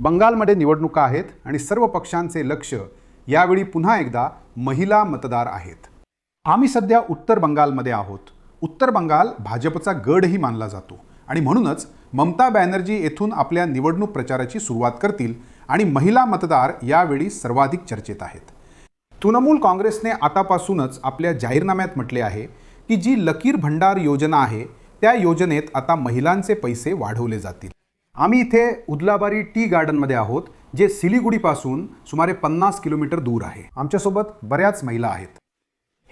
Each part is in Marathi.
बंगालमध्ये निवडणुका आहेत आणि सर्व पक्षांचे लक्ष यावेळी पुन्हा एकदा महिला मतदार आहेत. आम्ही सध्या उत्तर बंगालमध्ये आहोत. उत्तर बंगाल भाजपचा गडही मानला जातो आणि म्हणूनच ममता बॅनर्जी येथून आपल्या निवडणूक प्रचाराची सुरुवात करतील आणि महिला मतदार यावेळी सर्वाधिक चर्चेत आहेत. तृणमूल काँग्रेसने आतापासूनच आपल्या जाहीरनाम्यात म्हटले आहे की जी लकीर भंडार योजना आहे त्या योजनेत आता महिलांचे पैसे वाढवले जातील. आम्ही इथे उदलाबारी टी गार्डनमध्ये आहोत, जे सिलिगुडीपासून सुमारे 50 किलोमीटर दूर आहे. आमच्यासोबत बऱ्याच महिला आहेत.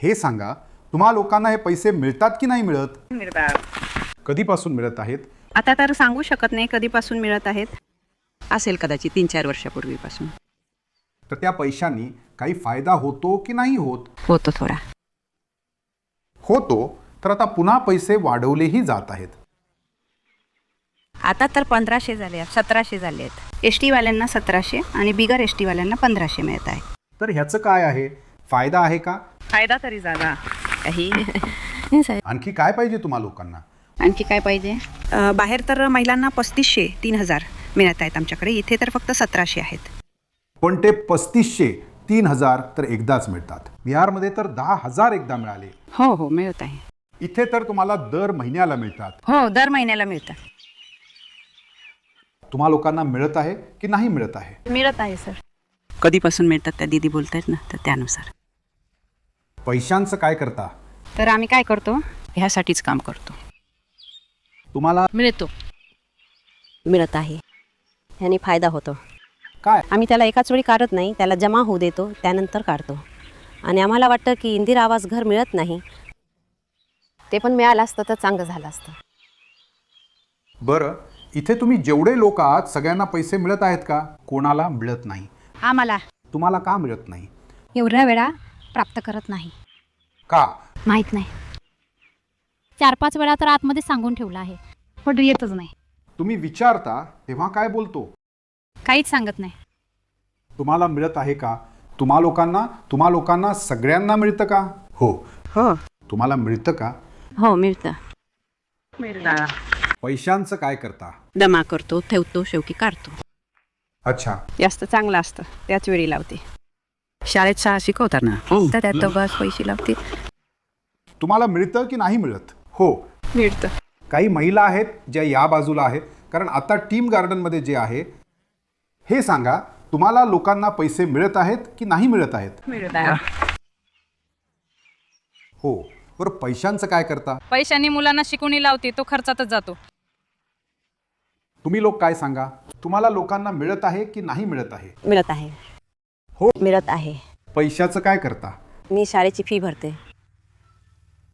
हे सांगा, तुम्हा लोकांना हे पैसे मिळतात की नाही मिळत? मिळतात. कधीपासून मिळत आहेत? आता तर सांगू शकत नाही कधीपासून मिळत आहेत. असेल कदाचित 3-4 वर्षापूर्वीपासून. तर त्या पैशांनी काही फायदा होतो की नाही होत? होतो थोडा. होतो. तर आता पुन्हा पैसे वाढवलेही जात आहेत. आता तर 1500 झाले आहेत, 1700 झाले आहेत. एस वाल्यांना 1700 आणि बिगर एस वाल्यांना 1500 मिळत आहे. तर ह्याचं काय आहे? फायदा आहे का? फायदा तरी झाला काही. आणखी काय पाहिजे तुम्हा लोकांना? आणखी काय पाहिजे? बाहेर तर महिलांना 3500 3000 मिळत आहेत आमच्याकडे. इथे तर फक्त 1700 आहेत. पण ते 3500 3000 तर एकदाच मिळतात. बिहारमध्ये तर 10,000 एकदा मिळाले. हो हो मिळत आहे. इथे तर तुम्हाला दर महिन्याला मिळतात. हो दर महिन्याला मिळतात. तुम्हा लोकांना मिळत आहे की नाही मिळत आहे? मिळत आहे सर. कधीपासून मिळतात त्या दीदी बोलतायत ना, तर त्यानुसार. पैशांचं काय करता? तर आम्ही काय करतो? ह्यासाठीच काम करतो. तुम्हाला मिळतो. मिळत आहे. ह्याने फायदा होतो. काय? आम्ही त्याला एकाच वेळी काढत नाही, त्याला जमा होऊ देतो, त्यानंतर काढतो. आणि आम्हाला वाटतं की इंदिरा आवास घर मिळत नाही, ते पण मिळालं असतं तर चांगलं झालं असतं. बरं, इथे तुम्ही जेवढे लोक आहात सगळ्यांना पैसे मिळत आहेत का? कोणाला मिळत नाही? आम्हाला तुम्हाला का मिळत नाही? एवढ्या वेळा प्राप्त करत नाही. का? माहीत नाही. 4-5 वेळा तर आतमध्ये सांगून ठेवलं आहे, पण येतच नाही. तुम्ही विचारता तेव्हा काय बोलतो? काहीच सांगत नाही. तुम्हाला मिळत आहे का? तुम्हा लोकांना सगळ्यांना मिळतं का? हो. हो तुम्हाला मिळतं का? हो मिळतं. पैशांचं काय करता? जमा करतो, ठेवतो, शेवटी काढतो. अच्छा. जास्त चांगलं असतं त्याच वेळी लावते. शाळेत शिकवतात ना, तर त्यात बस पैसे लावते. तुम्हाला मिळतं की नाही मिळत? हो मिळतं. काही महिला आहेत ज्या या बाजूला आहेत, कारण आता टीम गार्डनमध्ये जे आहे हे सांगा, तुम्हाला लोकांना पैसे मिळत आहेत की नाही मिळत आहेत? मिळत आहे. हो. बरं, पैशांचं काय करता? पैशांनी मुलांना शिकवणी लावते, तो खर्चातच जातो. तुम्ही लोक काय सांगा, तुम्हाला लोकांना मिळत आहे की नाही मिळत आहे? मिळत आहे. हो. मिळत आहे. पैशाचं काय करता? मी शाळेची फी भरते.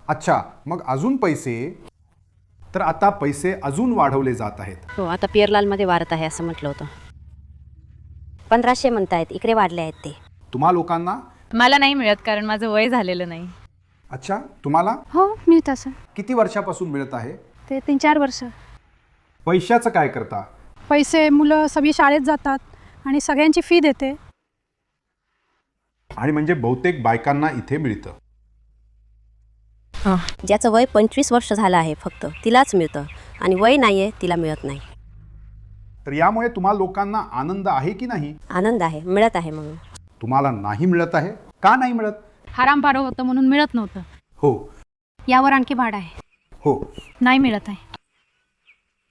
अच्छा, मग अजून पैसे? तर आता पैसे अजून वाढवले जात आहेत. हो, आता पिअरलालमध्ये वाढत आहे असं म्हटलं होतं. 1500 म्हणतायत, इकडे वाढले आहेत ते. तुम्हा लोकांना? मला नाही मिळत कारण माझं वय झालेलं नाही. अच्छा, तुम्हाला हो मिळतं सर. किती वर्षापासून मिळत आहे? ते 3-4 वर्ष. पैशाचं काय करता? पैसे मुलं सगळी शाळेत जातात आणि सगळ्यांची फी देते. आणि म्हणजे बहुतेक बायकांना इथे मिळतं. ज्याचं वय 25 वर्ष झालं आहे फक्त तिलाच मिळतं, आणि वय नाही आहे तिला मिळत नाही. तर यामुळे तुम्हा लोकांना आनंद आहे की नाही? आनंद आहे, मिळत आहे म्हणून. तुम्हाला नाही मिळत आहे का? नाही मिळत? हराम भाडं होतं म्हणून मिळत नव्हतं. हो. यावर आणखी भाडं आहे. हो. नाही मिळत आहे.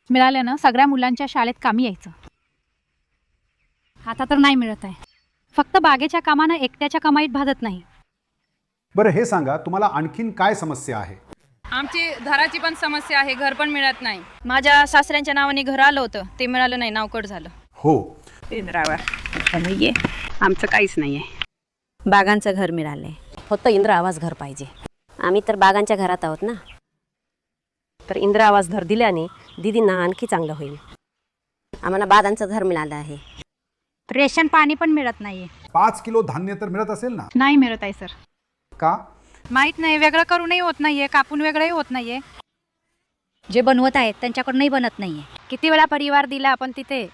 मिळाल्यानं सगळ्या मुलांच्या शाळेत कामी यायचं. आता तर नाही मिळत आहे. फक्त बागेच्या कामानं एकट्याच्या कमाईत भागत नाही. बरं, हे सांगा, तुम्हाला आणखीन काय समस्या आहे? आमची घराची पण समस्या आहे, घर पण मिळत नाही. माझ्या सासऱ्यांच्या नावाने घर आलं होतं, ते मिळालं नाही, नाव कट झालं. हो. इंदिरावर नाहीये, आमचं काहीच नाही आहे. बागांचं घर मिळालंय, फक्त इंदिरा आवास घर पाहिजे. आम्ही तर बागांच्या घरात आहोत ना, तर इंदिरा आवास घर दिल्याने दीदींना आणखी चांगलं होईल. आम्हाला बागांचं घर मिळालं आहे. रेशन पाणी पण मिळत नाहीये. 5 किलो धान्य तर मिळत असेल ना? नाही मिळत आहे सर. का? माहीत नाही. वेगळं करूनही होत नाहीये, कापून वेगळंही होत नाहीये. जे बनवत आहेत त्यांच्याकडूनही बनत नाहीये. किती वेळा परिवार दिला आपण तिथे.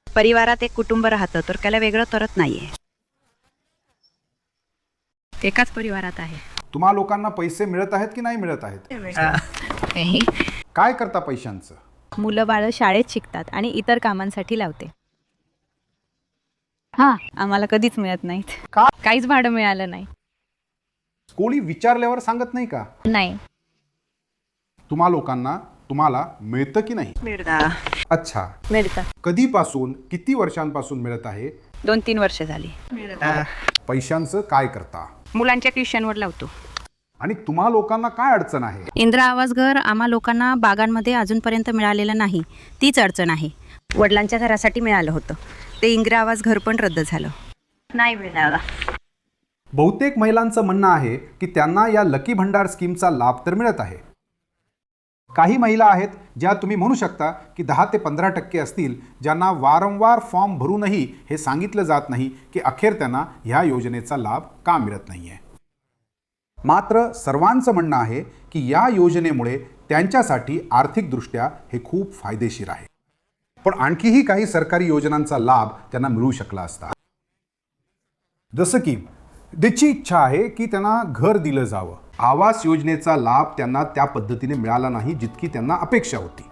परिवारात एक कुटुंब राहतं तर त्याला वेगळं करत नाहीये. एकाच परिवारात आहे. तुम्हा लोकांना पैसे मिळत आहेत की नाही मिळत आहेत? काय करता पैशांचं? मुलं बाळं शाळेत शिकतात आणि इतर कामांसाठी लावते. हा आम्हाला कधीच मिळत नाहीत. का? काहीच भाडं मिळालं नाही. कोणी विचारल्यावर सांगत नाही का? नाही. तुम्हा लोकांना तुम्हाला मिळतं की नाही? अच्छा. मिळतं. कधीपासून किती वर्षांपासून मिळत आहे? 2-3 वर्ष झाली. पैशांचं काय करता? मुलांच्या ट्युशनवर लावतो. आणि तुम्हा लोकांना काय अडचण आहे? इंदिरा आवास घर आम्हा लोकांना बागांमध्ये अजूनपर्यंत मिळालेलं नाही. तीच अडचण आहे. वडिलांच्या घरासाठी मिळालं होतं, ते इंदिरा आवास घर पण रद्द झालं. नाही मिळालं. बहुतेक महिलांचं म्हणणं आहे की त्यांना या लकी भंडार स्कीमचा लाभ तर मिळत आहे. काही महिला आहेत ज्या तुम्ही म्हणू शकता की 10 ते 15% असतील, ज्यांना वारंवार फॉर्म भरूनही हे सांगितलं जात नाही की अखेर त्यांना ह्या योजनेचा लाभ का मिळत नाही आहे. मात्र सर्वांचं म्हणणं आहे की या योजनेमुळे त्यांच्यासाठी आर्थिकदृष्ट्या हे खूप फायदेशीर आहे. पण आणखीही काही सरकारी योजनांचा लाभ त्यांना मिळू शकला असता. जसं की त्याची इच्छा आहे की त्यांना घर दिलं जावं. आवास योजनेचा लाभ त्यांना त्या पद्धतीने मिळाला नाही जितकी त्यांना अपेक्षा होती.